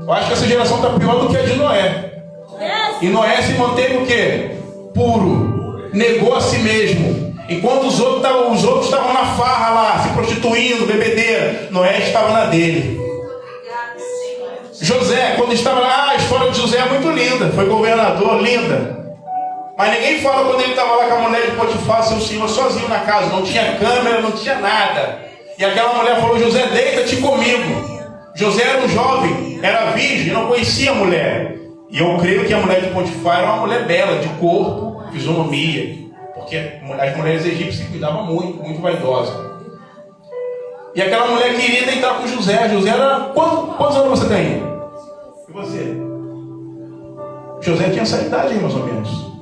Eu acho que essa geração está pior do que a de Noé. E Noé se manteve o quê? Puro. Negou a si mesmo. Enquanto os outros estavam na farra lá, se prostituindo, bebedeira, Noé estava na dele. José, quando estava lá, a história de José é muito linda. Foi governador, linda. Mas ninguém fala quando ele estava lá com a mulher de Potifar, seu senhor, sozinho na casa. Não tinha câmera, não tinha nada. E aquela mulher falou: José, deita-te comigo. José era um jovem, era virgem, não conhecia a mulher. E eu creio que a mulher de Potifar era uma mulher bela, de corpo, fisionomia. Porque as mulheres egípcias se cuidavam muito vaidosas. E aquela mulher queria deitar com José. José era... Quantos anos você tem? E você? José tinha essa idade aí, mais ou menos.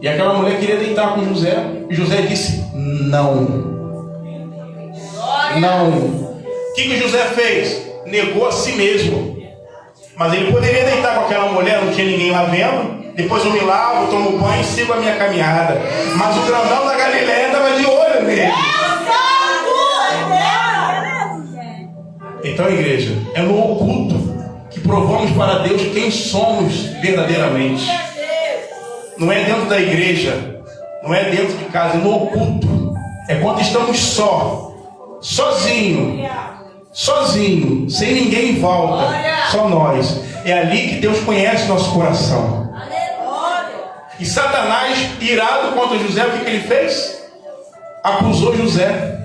E aquela mulher queria deitar com José. E José disse: não. Não. O que José fez? Negou a si mesmo. Mas ele poderia deitar com aquela mulher, não tinha ninguém lá vendo. Depois eu me lavo, tomo banho e sigo a minha caminhada. Mas o grandão da Galileia estava de olho nele. Então, igreja, é no oculto que provamos para Deus quem somos verdadeiramente. Não é dentro da igreja, não é dentro de casa, é no oculto. É quando estamos sozinho, sem ninguém em volta, só nós. É ali que Deus conhece nosso coração. E Satanás, irado contra José, o que ele fez? Acusou José.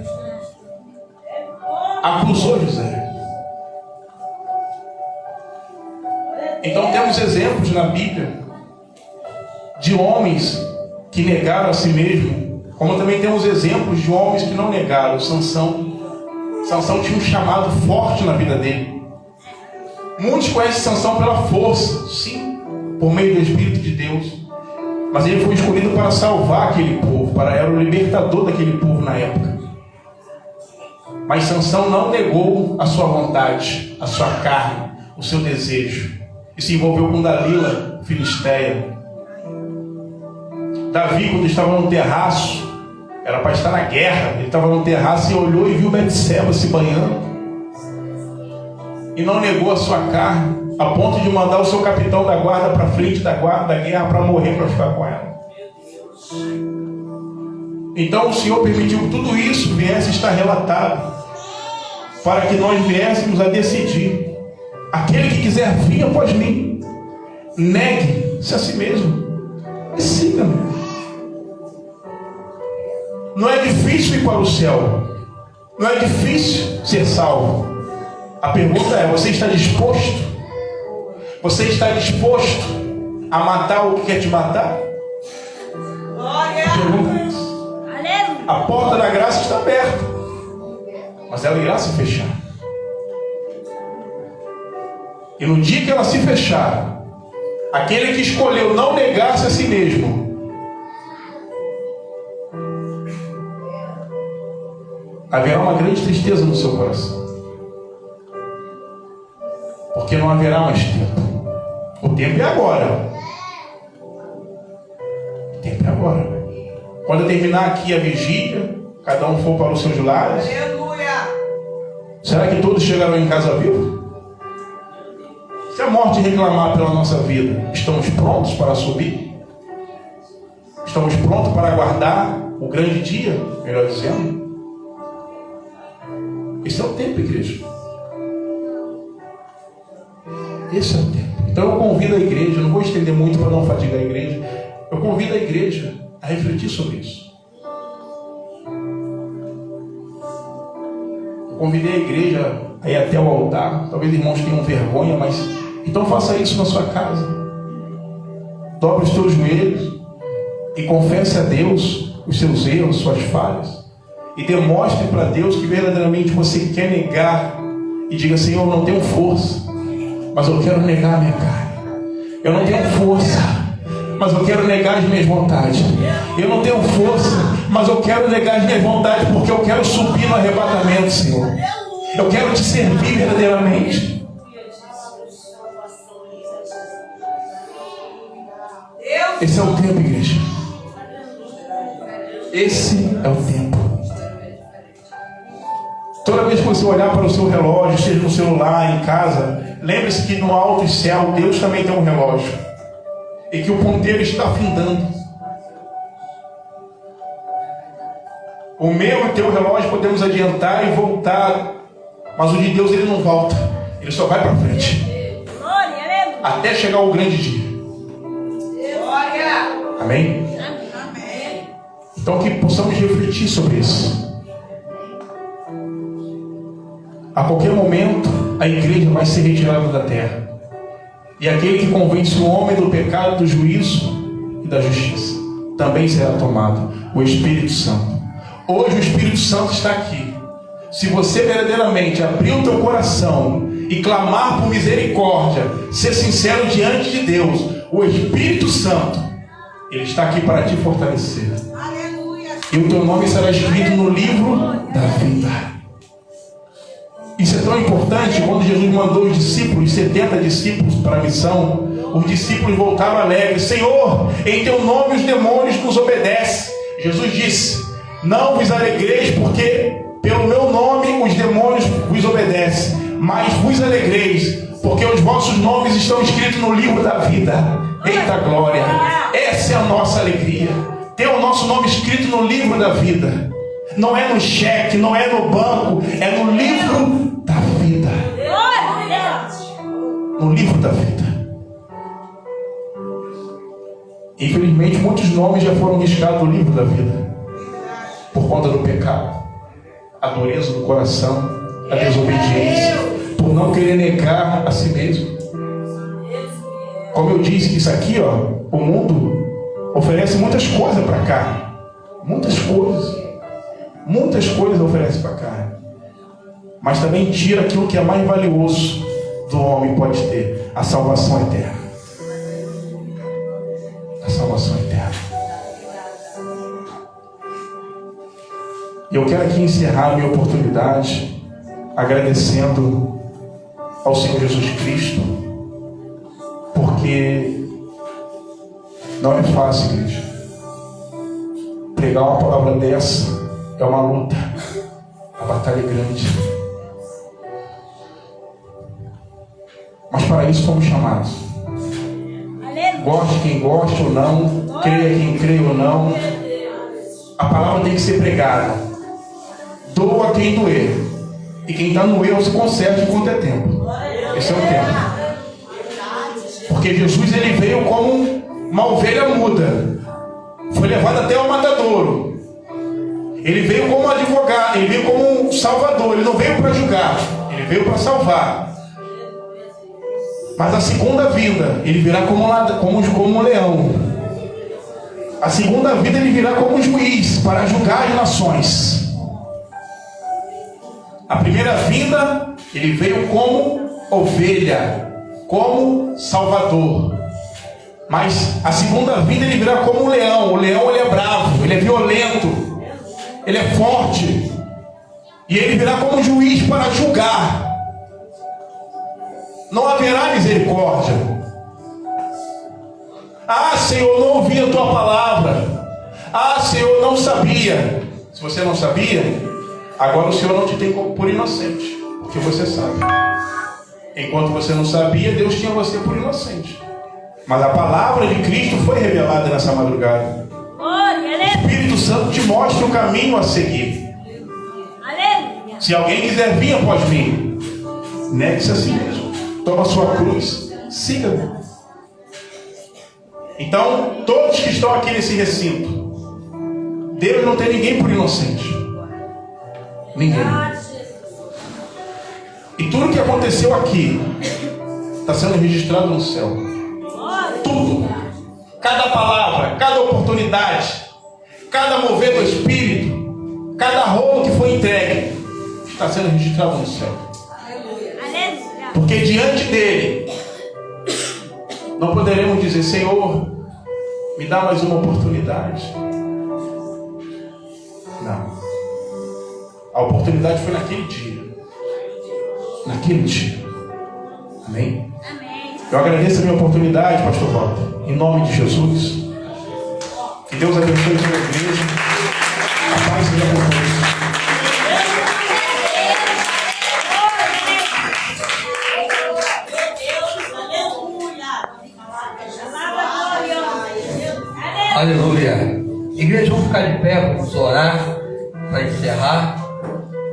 Então temos exemplos na Bíblia de homens que negaram a si mesmo, como também temos exemplos de homens que não negaram. Sansão tinha um chamado forte na vida dele. Muitos conhecem Sansão pela força, sim, por meio do Espírito de Deus. Mas ele foi escolhido para salvar aquele povo, era o libertador daquele povo na época. Mas Sansão não negou a sua vontade, a sua carne, o seu desejo. E se envolveu com Dalila, filisteia. Davi, quando estava no terraço, era para estar na guerra, ele estava no terraço e olhou e viu Betseba se banhando. E não negou a sua carne, a ponto de mandar o seu capitão da guarda para frente da guerra para morrer, para ficar com ela. Então o Senhor permitiu que tudo isso viesse estar relatado, para que nós viéssemos a decidir. Aquele que quiser vir após mim, negue-se a si mesmo e siga-me. Não é difícil ir para o céu, não é difícil ser salvo. A pergunta é: você está disposto? Você está disposto a matar o que quer te matar? Glória! A pergunta é isso. A porta da graça está aberta, mas ela irá se fechar. E no dia que ela se fechar, aquele que escolheu não negar-se a si mesmo haverá uma grande tristeza no seu coração. Porque não haverá mais tempo. O tempo é agora. O tempo é agora. Quando terminar aqui a vigília, cada um for para os seus lares. Aleluia. Será que todos chegarão em casa vivos? Se a morte reclamar pela nossa vida, estamos prontos para subir? Estamos prontos para aguardar o grande dia, melhor dizendo? Esse é o tempo, igreja. Esse é o tempo. Então eu convido a igreja, não vou estender muito para não fadigar a igreja, eu convido a igreja a refletir sobre isso. Eu convidei a igreja a ir até o altar. Talvez irmãos tenham vergonha, mas então faça isso na sua casa. Dobre os teus joelhos e confesse a Deus os seus erros, suas falhas, e demonstre para Deus que verdadeiramente você quer negar e diga: Senhor, eu não tenho força, mas eu quero negar a minha carne. Eu não tenho força, mas eu quero negar as minhas vontades. Eu não tenho força, mas eu quero negar as minhas vontades, porque eu quero subir no arrebatamento, Senhor. Eu quero te servir verdadeiramente. Esse é o tempo, igreja. Esse é o tempo. Toda vez que você olhar para o seu relógio, seja no celular, em casa, lembre-se que no alto céu Deus também tem um relógio, e que o ponteiro está findando. O meu e o teu relógio podemos adiantar e voltar, mas o de Deus ele não volta, ele só vai para frente, até chegar o grande dia. Amém? Então que possamos refletir sobre isso. A qualquer momento a igreja vai ser retirada da terra, e aquele que convence o homem do pecado, do juízo e da justiça também será tomado, o Espírito Santo. Hoje o Espírito Santo está aqui. Se você verdadeiramente abrir o teu coração e clamar por misericórdia, ser sincero diante de Deus, o Espírito Santo, ele está aqui para te fortalecer. Aleluia. E o teu nome será escrito no livro da vida. Isso é tão importante. Quando Jesus mandou os discípulos, 70 discípulos, para a missão, os discípulos voltaram alegres: Senhor, em teu nome os demônios nos obedecem. Jesus disse: não vos alegreis, porque pelo meu nome os demônios vos obedecem, mas vos alegreis, porque os vossos nomes estão escritos no livro da vida. Eita glória! Essa é a nossa alegria, ter o nosso nome escrito no livro da vida. Não é no cheque, não é no banco, é no livro da vida. No livro da vida. Infelizmente, muitos nomes já foram riscados do livro da vida, por conta do pecado, a dureza do coração, a desobediência, por não querer negar a si mesmo. Como eu disse, que isso aqui, o mundo oferece muitas coisas para cá. Muitas coisas oferece para cá. Mas também tira aquilo que é mais valioso do homem pode ter: a salvação eterna. A salvação eterna. E eu quero aqui encerrar a minha oportunidade agradecendo ao Senhor Jesus Cristo, porque não é fácil, igreja. Pregar uma palavra dessa é uma luta, a batalha é grande. Mas para isso fomos chamados. Goste quem goste ou não, creia quem crê ou não, a palavra tem que ser pregada. Doa quem doer, e quem está no erro se conserte enquanto é tempo. Esse é o tempo. Porque Jesus ele veio como uma ovelha muda, foi levado até o matadouro. Ele veio como advogado, ele veio como um salvador. Ele não veio para julgar, ele veio para salvar. Mas a segunda vinda, ele virá como um leão. A segunda vinda, ele virá como um juiz para julgar as nações. A primeira vinda, ele veio como ovelha, como salvador. Mas a segunda vinda, ele virá como um leão. O leão ele é bravo, ele é violento, ele é forte. E ele virá como juiz para julgar. Não haverá misericórdia. Ah, Senhor, não ouvi a tua palavra. Ah, Senhor, não sabia. Se você não sabia, agora o Senhor não te tem por inocente, porque você sabe. Enquanto você não sabia, Deus tinha você por inocente. Mas a palavra de Cristo foi revelada nessa madrugada. O Espírito Santo te mostra o caminho a seguir. Se alguém quiser vir após mim, negue-se a si mesmo. Toma a sua cruz, siga-me. Então, todos que estão aqui nesse recinto, Deus não tem ninguém por inocente. Ninguém. E tudo que aconteceu aqui está sendo registrado no céu. Tudo. Cada palavra, cada oportunidade, cada mover do Espírito, cada rolo que foi entregue, está sendo registrado no céu. Porque diante dele, não poderemos dizer: Senhor, me dá mais uma oportunidade. Não. A oportunidade foi naquele dia. Naquele dia. Amém? Eu agradeço a minha oportunidade, pastor Walter, em nome de Jesus. Que Deus abençoe toda a igreja. A paz seja com todos. Aleluia. Igreja, vamos ficar de pé, vamos orar para encerrar.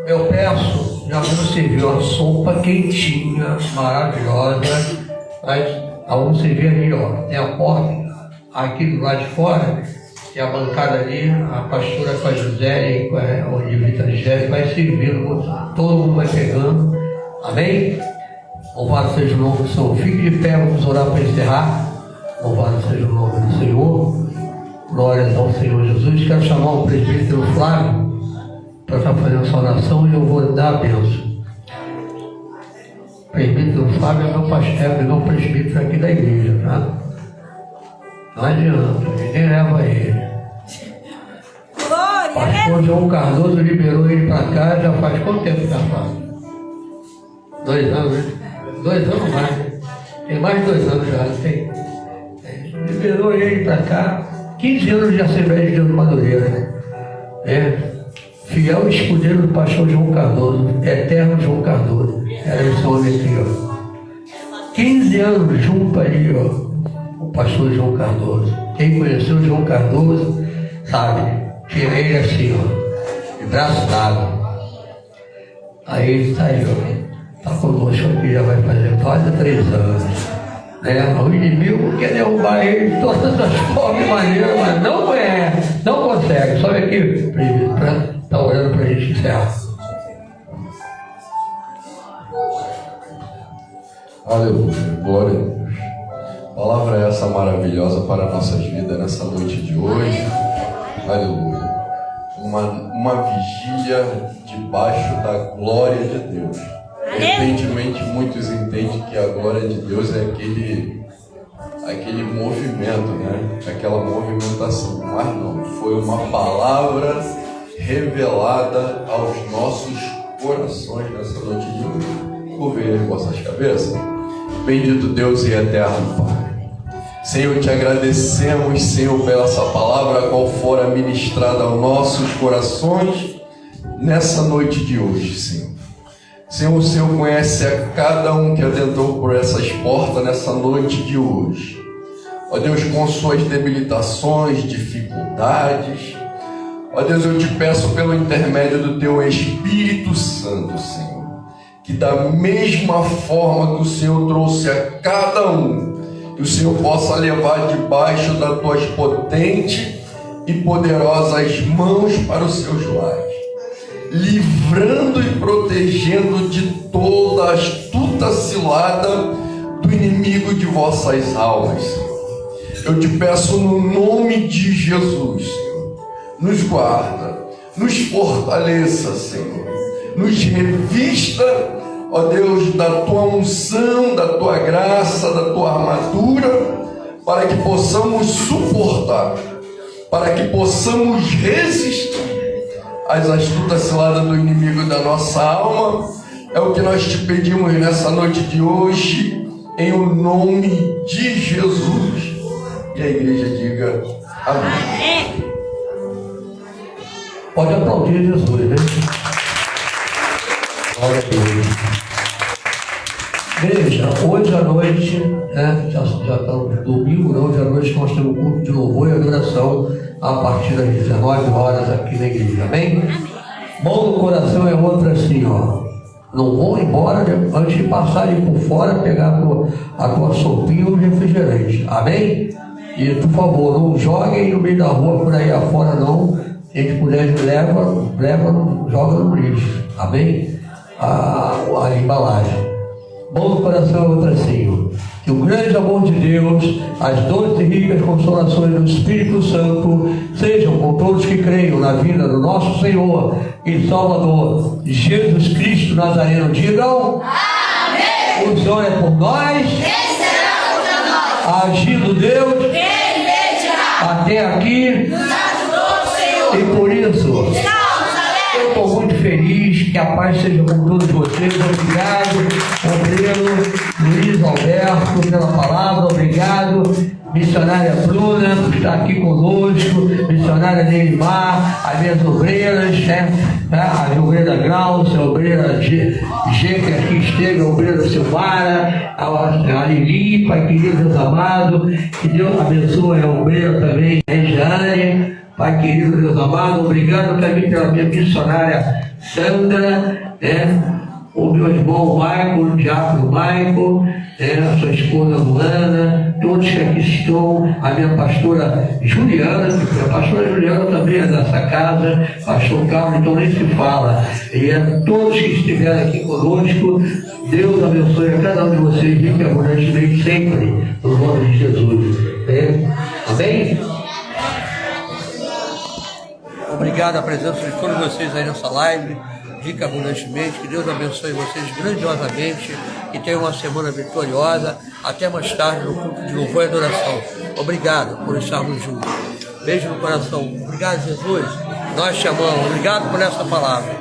Eu peço, já vamos servir uma sopa quentinha, maravilhosa, mas vamos servir ali, ó. Tem a porta aqui do lado de fora, tem a bancada ali, a pastora com a José e com a Olivita Ligério vai servindo, todo mundo vai pegando. Amém? Louvado seja o nome do Senhor. Fique de pé, vamos orar para encerrar. Louvado seja o nome do Senhor. Glórias ao Senhor Jesus. Quero chamar o presbítero Flávio para estar fazendo essa oração e eu vou dar a bênção. O presbítero Flávio é meu pastor, é meu presbítero aqui da igreja, tá? Não adianta, ninguém leva ele. O pastor João Cardoso liberou ele para cá já faz quanto tempo já faz? 2 anos, né? 2 anos mais, né? Tem mais de 2 anos já, tem. Liberou ele para cá. 15 anos de Assembleia de Deus de Madureira. Fiel escudeiro do pastor João Cardoso, eterno João Cardoso. Era esse homem aqui, ó. 15 anos junto ali, ó, o pastor João Cardoso. Quem conheceu o João Cardoso, sabe, tirei ele assim, ó, de braço dado. Aí ele está aí, ó, está conosco aqui, já vai fazer quase 3 anos. O inimigo quer derrubar ele de todas as formas e maneiras, mas não consegue. Sobe aqui, para estar orando para a gente encerrar. Aleluia, glória a Deus. Palavra essa maravilhosa para nossas vidas nessa noite de hoje. Aleluia. Uma vigília debaixo da glória de Deus. Evidentemente, muitos entendem que a glória de Deus é aquele movimento, né? Aquela movimentação. Mas não, foi uma palavra revelada aos nossos corações nessa noite de hoje. Curvem as vossas cabeças. Bendito Deus e eterno Pai. Senhor, te agradecemos, Senhor, pela essa palavra, qual fora ministrada aos nossos corações nessa noite de hoje, Senhor. Senhor, o Senhor conhece a cada um que adentrou por essas portas nessa noite de hoje. Ó Deus, com suas debilitações, dificuldades. Ó Deus, eu te peço pelo intermédio do Teu Espírito Santo, Senhor, que da mesma forma que o Senhor trouxe a cada um, que o Senhor possa levar debaixo das Tuas potentes e poderosas mãos para os seus lares, livrando e protegendo de toda a astuta cilada do inimigo de vossas almas, Senhor. Eu te peço no nome de Jesus, Senhor, nos guarda, nos fortaleça, Senhor, nos revista, ó Deus, da Tua unção, da Tua graça, da Tua armadura, para que possamos suportar, para que possamos resistir as astutas ciladas do inimigo da nossa alma. É o que nós te pedimos nessa noite de hoje, em o nome de Jesus. E a igreja diga amém. Amém. Pode aplaudir Jesus, né? Glória a Deus. Veja, hoje à noite, né, já estamos domingo, né? Hoje à noite nós temos um culto de louvor e adoração a partir das 19 horas aqui na igreja, amém? Mão no coração é outra assim, ó. Não vão embora antes de passarem por fora, pegar a tua sopinha ou refrigerante, amém? E por favor, não joguem no meio da rua por aí afora, não. Se a gente puder, leva, joga no lixo, amém? A embalagem. Mão no coração é outra assim, ó. Que o grande amor de Deus, as doces e ricas consolações do Espírito Santo sejam com todos que creiam na vida do nosso Senhor e Salvador Jesus Cristo Nazareno. Digam amém. O Senhor é por nós. Quem será contra nós? Agindo Deus, quem impedirá? Até aqui nos ajudou o Senhor. E por isso eu estou muito feliz, que a paz seja com todos vocês. Obrigado, obreiro Luiz Alberto, pela palavra. Obrigado, missionária Bruna, por estar aqui conosco, missionária Neymar, as minhas obreiras, a obreira Glaucia, a obreira G, que aqui esteve, a obreira Silvara, a Lili, Pai querido, Deus amado, que Deus abençoe a obreira também, a Regiane. Pai querido, Deus amado, obrigado também pela minha missionária Sandra, o meu irmão Michael, o diácono Michael, a sua esposa Luana, todos que aqui estão, a minha pastora Juliana, a pastora Juliana também é dessa casa, pastor Carlos, então nem se fala, e a todos que estiveram aqui conosco, Deus abençoe a cada um de vocês, rico e abundantemente sempre, no nome de Jesus. Amém? Obrigado a presença de todos vocês aí nessa live, rica abundantemente, que Deus abençoe vocês grandiosamente, que tenham uma semana vitoriosa, até mais tarde no culto de louvor e adoração. Obrigado por estarmos juntos. Beijo no coração. Obrigado, Jesus. Nós te amamos. Obrigado por essa palavra.